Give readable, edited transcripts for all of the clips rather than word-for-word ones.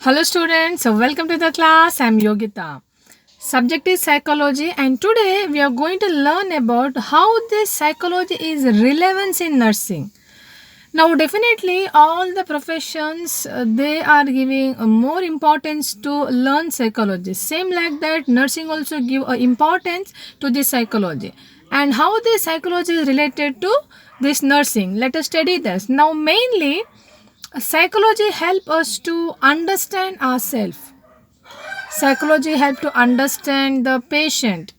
Hello students, so welcome to the class. I'm Yogita. Subject is psychology and today we are going to learn about how this psychology is relevant in nursing. Now definitely all the professions they are giving more importance to learn psychology. Same like that nursing also give importance to this psychology. And how this psychology is related to this nursing. Let us study this. Now mainly psychology help us to understand ourselves. Psychology help to understand the patient.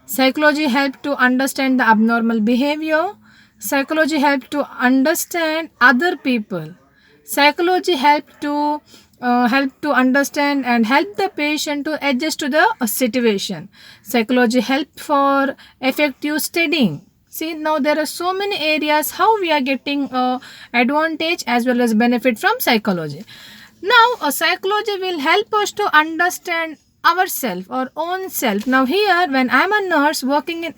Psychology help to understand the abnormal behavior. Psychology help to understand other people. Psychology help to understand and help the patient to adjust to the situation. Psychology help for effective studying. See, now there are so many areas how we are getting advantage as well as benefit from psychology. Now, a psychology will help us to understand ourselves, our own self. Now, here, when I'm a nurse working in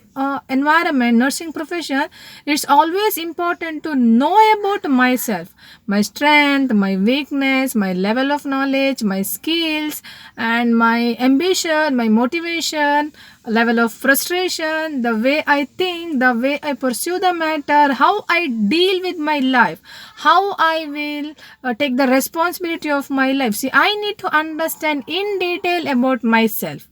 environment, nursing profession, it's always important to know about myself, my strength, my weakness, my level of knowledge, my skills, and my ambition, my motivation, level of frustration, the way I think, the way I pursue the matter, how I deal with my life, how I will take the responsibility of my life. See, I need to understand in detail about myself,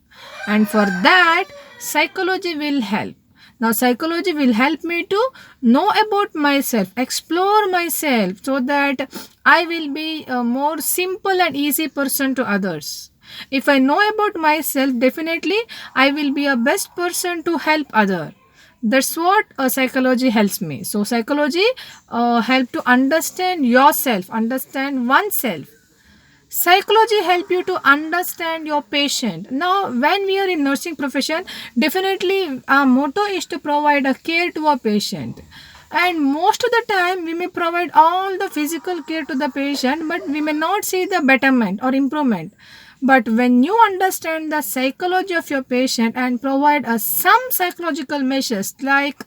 and for that, psychology will help. Now, psychology will help me to know about myself, explore myself, so that I will be a more simple and easy person to others. If I know about myself, definitely I will be a best person to help other. That's what psychology helps me. So psychology help to understand yourself, understand oneself. Psychology help you to understand your patient. Now when we are in nursing profession, definitely our motto is to provide a care to a patient, and most of the time we may provide all the physical care to the patient, but we may not see the betterment or improvement. But when you understand the psychology of your patient and provide some psychological measures like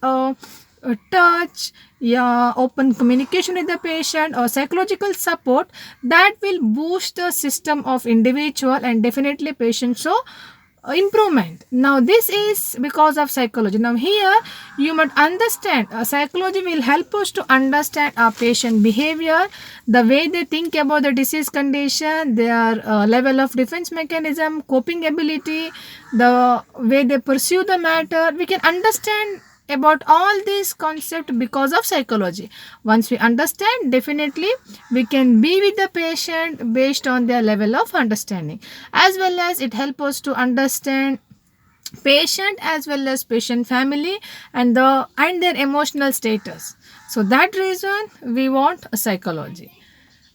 touch, yeah, open communication with the patient or psychological support, that will boost the system of individual and definitely patient so improvement. Now this is because of psychology. Now here you must understand psychology will help us to understand our patient behavior, the way they think about the disease condition, their level of defense mechanism, coping ability, the way they pursue the matter. We can understand about all these concepts because of psychology. Once we understand, definitely we can be with the patient based on their level of understanding, as well as it helps us to understand patient as well as patient family and their emotional status. So that reason we want a psychology.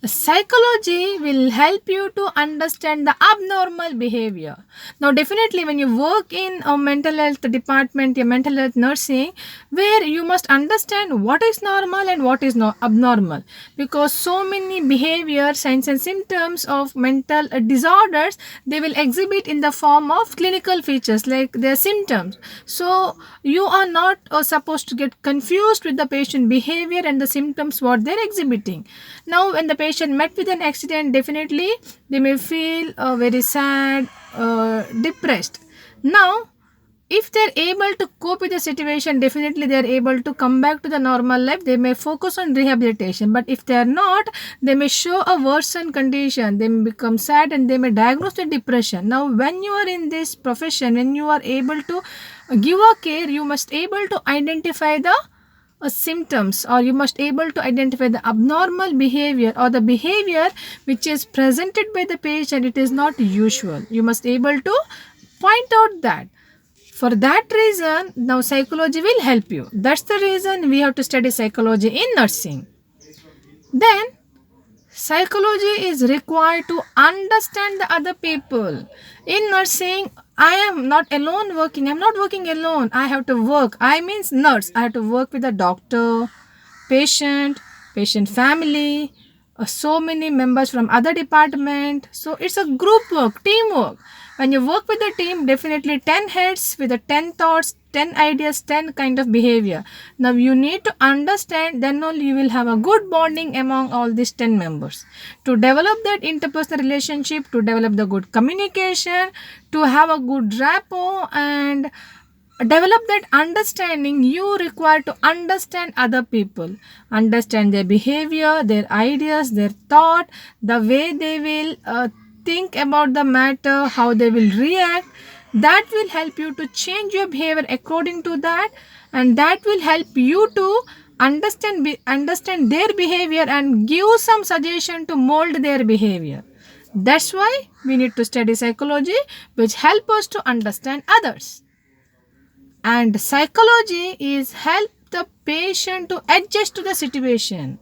Psychology will help you to understand the abnormal behavior. Now definitely when you work in a mental health department, a mental health nursing, where you must understand what is normal and what is not abnormal, because so many behavior signs and symptoms of mental disorders, they will exhibit in the form of clinical features like their symptoms. So you are not supposed to get confused with the patient behavior and the symptoms what they're exhibiting. Now when the patient met with an accident, definitely they may feel very sad, depressed. Now if they're able to cope with the situation, definitely they're able to come back to the normal life. They may focus on rehabilitation, but if they're not, they may show a worsened condition. They may become sad and they may diagnose with depression. Now when you are in this profession, when you are able to give a care, you must able to identify the symptoms, or you must able to identify the abnormal behavior or the behavior which is presented by the patient. It is not usual. You must able to point out that. For that reason, now psychology will help you. That's the reason we have to study psychology in nursing. Then psychology is required to understand the other people. In nursing, I am not alone working. I'm not working alone. I have to work. I means nurse. I have to work with the doctor, patient, patient family, so many members from other department. So it's a group work, teamwork. When you work with a team, definitely 10 heads with the 10 thoughts, 10 ideas, 10 kind of behavior. Now you need to understand, then only you will have a good bonding among all these 10 members. To develop that interpersonal relationship, to develop the good communication, to have a good rapport and develop that understanding, you require to understand other people, understand their behavior, their ideas, their thought, the way they will think about the matter, how they will react. That will help you to change your behavior according to that, and that will help you to understand their behavior and give some suggestion to mold their behavior. That's why we need to study psychology, which help us to understand others. And psychology is help the patient to adjust to the situation.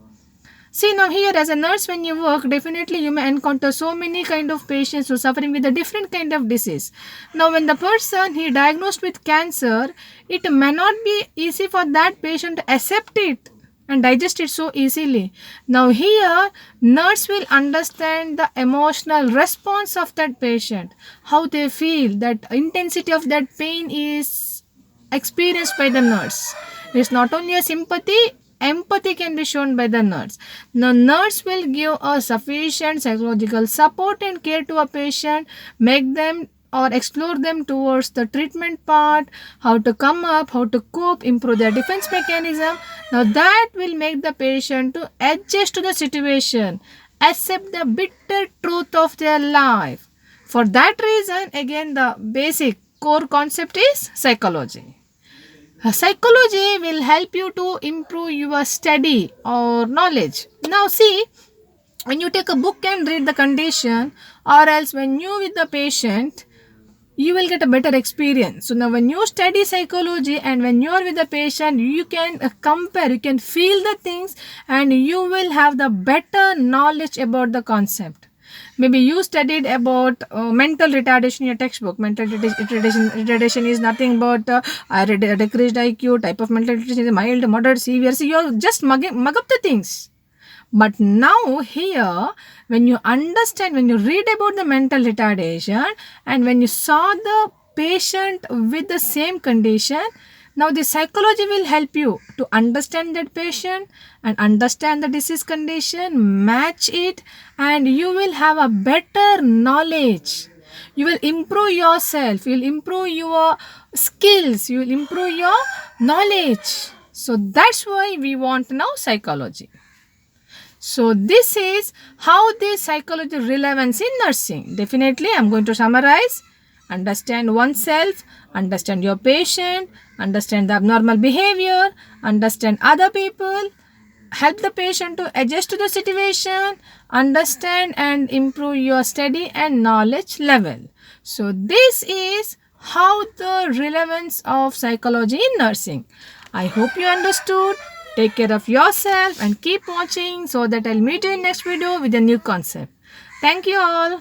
See, now here as a nurse, when you work, definitely you may encounter so many kind of patients who are suffering with a different kind of disease. Now when the person he diagnosed with cancer, it may not be easy for that patient to accept it and digest it so easily. Now here nurse will understand the emotional response of that patient, how they feel, that intensity of that pain is experienced by the nurse. It's not only a sympathy, empathy can be shown by the nurse. The nurse will give a sufficient psychological support and care to a patient, make them or explore them towards the treatment part, how to come up, how to cope, improve their defense mechanism. Now that will make the patient to adjust to the situation, accept the bitter truth of their life. For that reason, again, the basic core concept is psychology. Psychology will help you to improve your study or knowledge. Now, see, when you take a book and read the condition, or else when you with the patient, you will get a better experience. So now when you study psychology and when you are with the patient, you can compare, you can feel the things, and you will have the better knowledge about the concept. Maybe you studied about mental retardation in your textbook. Mental retardation is nothing but decreased IQ, type of mental retardation is mild, moderate, severe. So you just mug up the things. But now here, when you understand, when you read about the mental retardation and when you saw the patient with the same condition, now the psychology will help you to understand that patient and understand the disease condition, match it, and you will have a better knowledge. You will improve yourself, you will improve your skills, you will improve your knowledge. So that's why we want now psychology. So this is how the psychology relevance in nursing. Definitely I'm going to summarize. Understand oneself, understand your patient, understand the abnormal behavior, understand other people, help the patient to adjust to the situation, understand and improve your study and knowledge level. So this is how the relevance of psychology in nursing. I hope you understood. Take care of yourself and keep watching so that I'll meet you in next video with a new concept. Thank you all.